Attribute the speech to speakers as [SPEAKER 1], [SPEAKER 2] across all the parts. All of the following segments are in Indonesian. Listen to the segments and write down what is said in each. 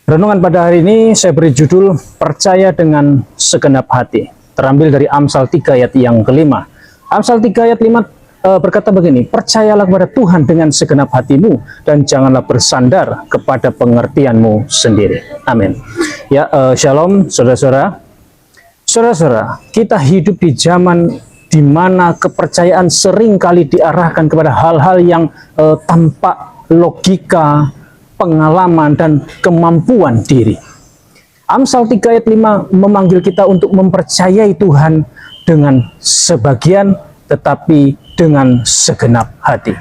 [SPEAKER 1] Renungan pada hari ini saya beri judul Percaya dengan Segenap Hati. Terambil dari Amsal 3 ayat yang kelima. Amsal 3 ayat 5 berkata begini, percayalah kepada Tuhan dengan segenap hatimu dan janganlah bersandar kepada pengertianmu sendiri. Amin. Ya, shalom saudara-saudara. Saudara-saudara, kita hidup di zaman di mana kepercayaan seringkali diarahkan kepada hal-hal yang tanpa logika, pengalaman, dan kemampuan diri. Amsal 3 ayat 5 memanggil kita untuk mempercayai Tuhan dengan sebagian tetapi dengan segenap hati.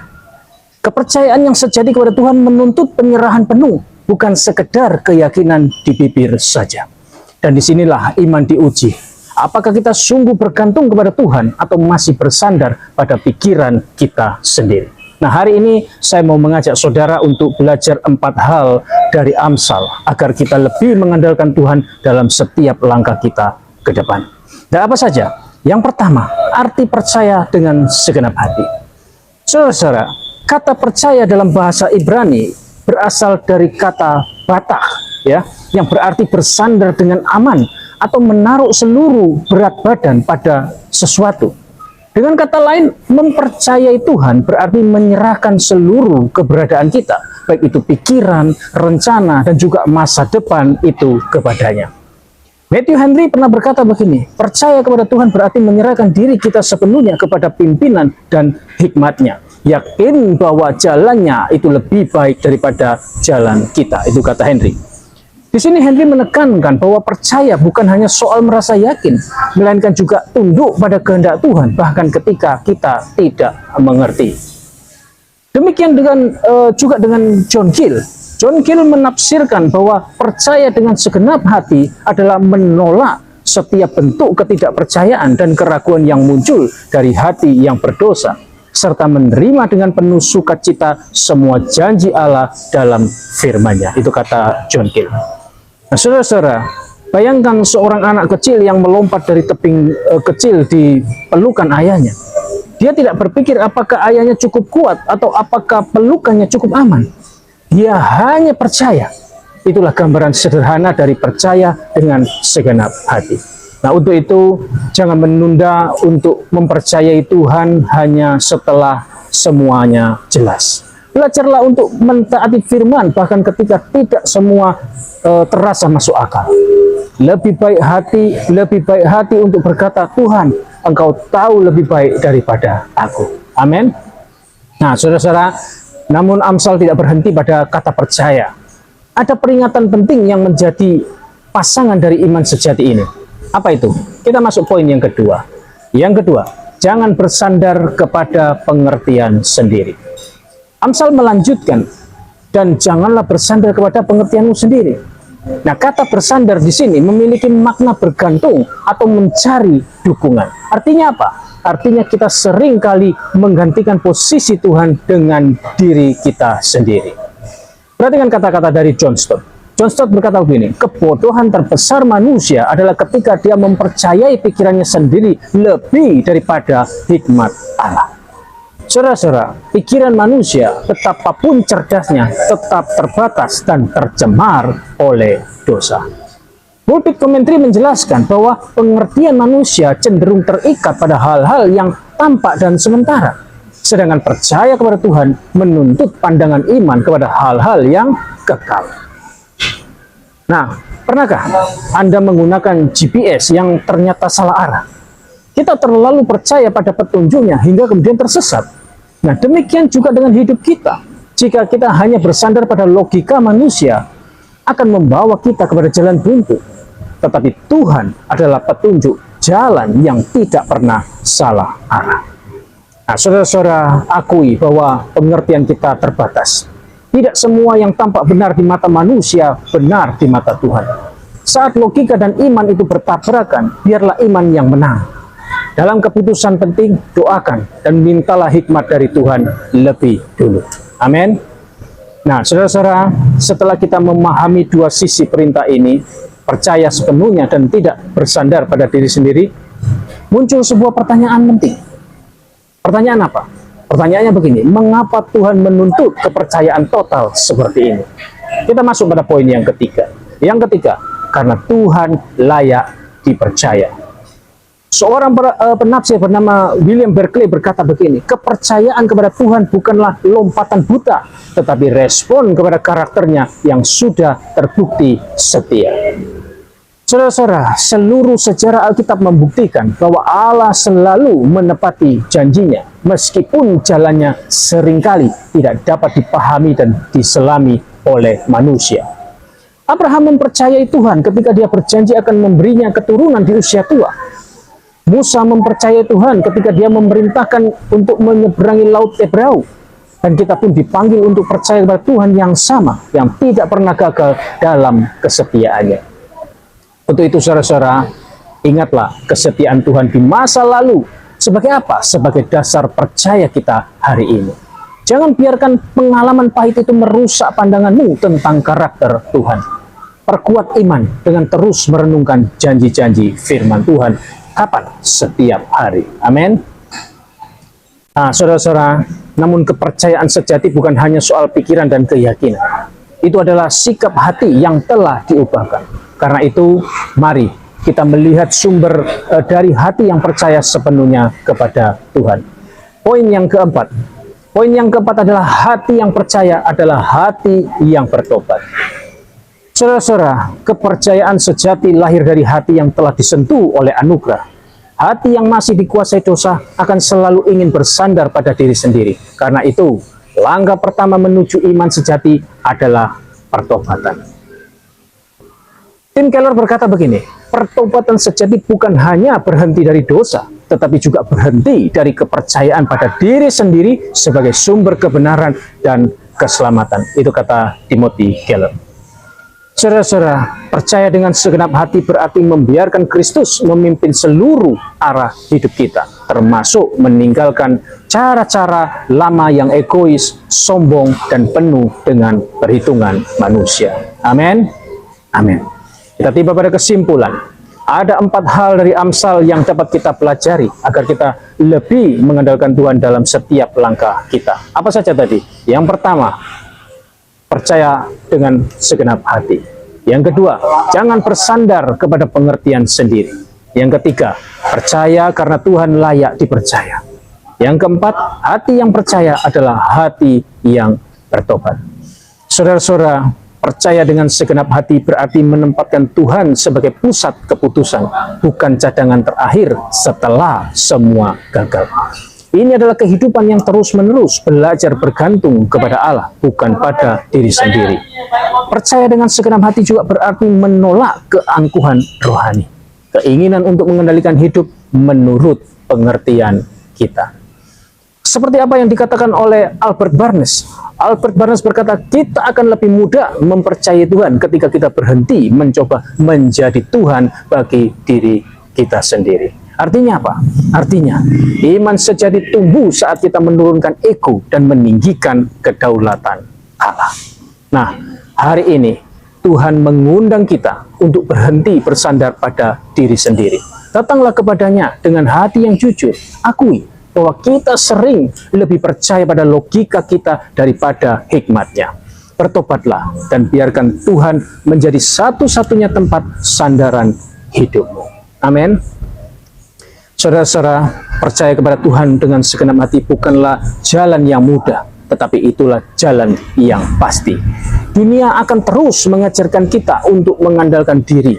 [SPEAKER 1] Kepercayaan yang sejati kepada Tuhan menuntut penyerahan penuh, bukan sekedar keyakinan di bibir saja. Dan disinilah iman diuji. Apakah kita sungguh bergantung kepada Tuhan atau masih bersandar pada pikiran kita sendiri? Nah, hari ini saya mau mengajak saudara untuk belajar 4 hal dari Amsal agar kita lebih mengandalkan Tuhan dalam setiap langkah kita ke depan. Dan apa saja? Yang pertama, arti percaya dengan segenap hati. Saudara-saudara, kata percaya dalam bahasa Ibrani berasal dari kata batah, ya, yang berarti bersandar dengan aman atau menaruh seluruh berat badan pada sesuatu. Dengan kata lain, mempercayai Tuhan berarti menyerahkan seluruh keberadaan kita, baik itu pikiran, rencana, dan juga masa depan itu kepadanya. Matthew Henry pernah berkata begini, percaya kepada Tuhan berarti menyerahkan diri kita sepenuhnya kepada pimpinan dan hikmatnya. Yakin bahwa jalannya itu lebih baik daripada jalan kita. Itu kata Henry. Di sini Henry menekankan bahwa percaya bukan hanya soal merasa yakin, melainkan juga tunduk pada kehendak Tuhan, bahkan ketika kita tidak mengerti. Demikian juga dengan John Gill. John Gill menafsirkan bahwa percaya dengan segenap hati adalah menolak setiap bentuk ketidakpercayaan dan keraguan yang muncul dari hati yang berdosa, serta menerima dengan penuh sukacita semua janji Allah dalam firman-Nya. Itu kata John Gill. Nah, saudara-saudara, bayangkan seorang anak kecil yang melompat dari tebing kecil di pelukan ayahnya. Dia tidak berpikir apakah ayahnya cukup kuat atau apakah pelukannya cukup aman. Dia hanya percaya. Itulah gambaran sederhana dari percaya dengan segenap hati. Nah, untuk itu jangan menunda untuk mempercayai Tuhan hanya setelah semuanya jelas. Belajarlah untuk mentaati firman bahkan ketika tidak semua terasa masuk akal. Lebih baik hati untuk berkata, Tuhan, Engkau tahu lebih baik daripada aku. Amin. Nah, saudara-saudara, namun Amsal tidak berhenti pada kata percaya. Ada peringatan penting yang menjadi pasangan dari iman sejati ini. Apa itu? Kita masuk poin yang kedua. Yang kedua, jangan bersandar kepada pengertian sendiri. Amsal melanjutkan, dan janganlah bersandar kepada pengertianmu sendiri. Nah, kata bersandar di sini memiliki makna bergantung atau mencari dukungan. Artinya apa? Artinya kita sering kali menggantikan posisi Tuhan dengan diri kita sendiri. Perhatikan kata-kata dari John Stott. John Stott berkata begini, kebodohan terbesar manusia adalah ketika dia mempercayai pikirannya sendiri lebih daripada hikmat Allah. Saudara-saudara, pikiran manusia betapapun cerdasnya tetap terbatas dan tercemar oleh dosa. Pulpit Commentary menjelaskan bahwa pengertian manusia cenderung terikat pada hal-hal yang tampak dan sementara. Sedangkan percaya kepada Tuhan menuntut pandangan iman kepada hal-hal yang kekal. Nah, pernahkah Anda menggunakan GPS yang ternyata salah arah? Kita terlalu percaya pada petunjuknya hingga kemudian tersesat. Nah, demikian juga dengan hidup kita. Jika kita hanya bersandar pada logika manusia, akan membawa kita kepada jalan buntu. Tetapi Tuhan adalah petunjuk jalan yang tidak pernah salah arah. Nah, saudara-saudara, akui bahwa pengertian kita terbatas. Tidak semua yang tampak benar di mata manusia benar di mata Tuhan. Saat logika dan iman itu bertabrakan, biarlah iman yang menang. Dalam keputusan penting, doakan dan mintalah hikmat dari Tuhan lebih dulu. Amin. Nah, saudara-saudara, setelah kita memahami dua sisi perintah ini, percaya sepenuhnya dan tidak bersandar pada diri sendiri, muncul sebuah pertanyaan penting. Pertanyaan apa? Pertanyaannya begini, mengapa Tuhan menuntut kepercayaan total seperti ini? Kita masuk pada poin yang ketiga. Yang ketiga, karena Tuhan layak dipercaya. Seorang penafsir bernama William Berkeley berkata begini, kepercayaan kepada Tuhan bukanlah lompatan buta, tetapi respon kepada karakternya yang sudah terbukti setia. Saudara-saudara, seluruh sejarah Alkitab membuktikan bahwa Allah selalu menepati janjinya, meskipun jalannya seringkali tidak dapat dipahami dan diselami oleh manusia. Abraham mempercayai Tuhan ketika dia berjanji akan memberinya keturunan di usia tua. Musa mempercayai Tuhan ketika dia memerintahkan untuk menyeberangi Laut Tebrau. Dan kita pun dipanggil untuk percaya kepada Tuhan yang sama, yang tidak pernah gagal dalam kesetiaannya. Untuk itu saudara-saudara, ingatlah kesetiaan Tuhan di masa lalu. Sebagai apa? Sebagai dasar percaya kita hari ini. Jangan biarkan pengalaman pahit itu merusak pandanganmu tentang karakter Tuhan. Perkuat iman dengan terus merenungkan janji-janji firman Tuhan. Kapan? Setiap hari. Amin. Nah, saudara-saudara, namun kepercayaan sejati bukan hanya soal pikiran dan keyakinan. Itu adalah sikap hati yang telah diubahkan. Karena itu, mari kita melihat sumber dari hati yang percaya sepenuhnya kepada Tuhan. Poin yang keempat. Poin yang keempat adalah hati yang percaya adalah hati yang bertobat. Saudara-saudara, kepercayaan sejati lahir dari hati yang telah disentuh oleh anugerah. Hati yang masih dikuasai dosa akan selalu ingin bersandar pada diri sendiri. Karena itu, langkah pertama menuju iman sejati adalah pertobatan. Tim Keller berkata begini, pertobatan sejati bukan hanya berhenti dari dosa, tetapi juga berhenti dari kepercayaan pada diri sendiri sebagai sumber kebenaran dan keselamatan. Itu kata Timothy Keller. Saudara-saudara, percaya dengan segenap hati berarti membiarkan Kristus memimpin seluruh arah hidup kita, termasuk meninggalkan cara-cara lama yang egois, sombong, dan penuh dengan perhitungan manusia. Amin. Amin. Kita tiba pada kesimpulan. Ada 4 hal dari Amsal yang dapat kita pelajari agar kita lebih mengandalkan Tuhan dalam setiap langkah kita. Apa saja tadi? Yang pertama, percaya dengan segenap hati. Yang kedua, jangan bersandar kepada pengertian sendiri. Yang ketiga, percaya karena Tuhan layak dipercaya. Yang keempat, hati yang percaya adalah hati yang bertobat. Saudara-saudara, percaya dengan segenap hati berarti menempatkan Tuhan sebagai pusat keputusan, bukan cadangan terakhir setelah semua gagal. Ini adalah kehidupan yang terus-menerus belajar bergantung kepada Allah, bukan pada diri sendiri. Percaya dengan segenap hati juga berarti menolak keangkuhan rohani, keinginan untuk mengendalikan hidup menurut pengertian kita. Seperti apa yang dikatakan oleh Albert Barnes. Albert Barnes berkata, kita akan lebih mudah mempercayai Tuhan ketika kita berhenti mencoba menjadi Tuhan bagi diri kita sendiri. Artinya apa? Artinya, iman sejati tumbuh saat kita menurunkan ego dan meninggikan kedaulatan Allah. Nah, hari ini Tuhan mengundang kita untuk berhenti bersandar pada diri sendiri. Datanglah kepadanya dengan hati yang jujur. Akui bahwa kita sering lebih percaya pada logika kita daripada hikmatnya. Bertobatlah dan biarkan Tuhan menjadi satu-satunya tempat sandaran hidupmu. Amin. Saudara-saudara, percaya kepada Tuhan dengan segenap hati bukanlah jalan yang mudah, tetapi itulah jalan yang pasti. Dunia akan terus mengajarkan kita untuk mengandalkan diri,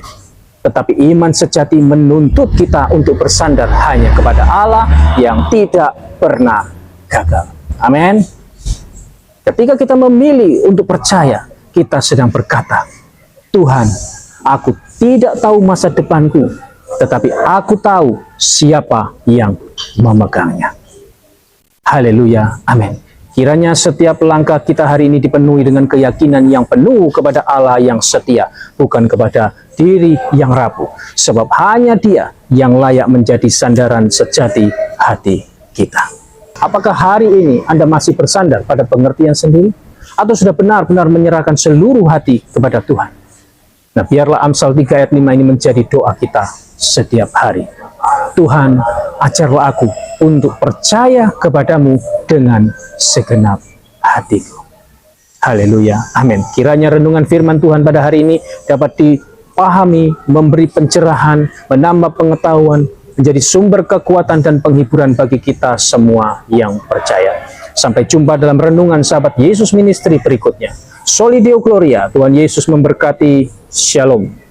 [SPEAKER 1] tetapi iman sejati menuntut kita untuk bersandar hanya kepada Allah yang tidak pernah gagal. Amin. Ketika kita memilih untuk percaya, kita sedang berkata, Tuhan, aku tidak tahu masa depanku, tetapi aku tahu siapa yang memegangnya. Haleluya, amin. Kiranya setiap langkah kita hari ini dipenuhi dengan keyakinan yang penuh kepada Allah yang setia, bukan kepada diri yang rapuh. Sebab hanya Dia yang layak menjadi sandaran sejati hati kita. Apakah hari ini Anda masih bersandar pada pengertian sendiri? Atau sudah benar-benar menyerahkan seluruh hati kepada Tuhan? Nah, biarlah Amsal 3 ayat 5 ini menjadi doa kita setiap hari. Tuhan, ajarlah aku untuk percaya kepadamu dengan segenap hatiku. Haleluya. Amin. Kiranya renungan firman Tuhan pada hari ini dapat dipahami, memberi pencerahan, menambah pengetahuan, menjadi sumber kekuatan dan penghiburan bagi kita semua yang percaya. Sampai jumpa dalam renungan sahabat Yesus Ministry berikutnya. Soli Deo Gloria. Tuhan Yesus memberkati. Shalom.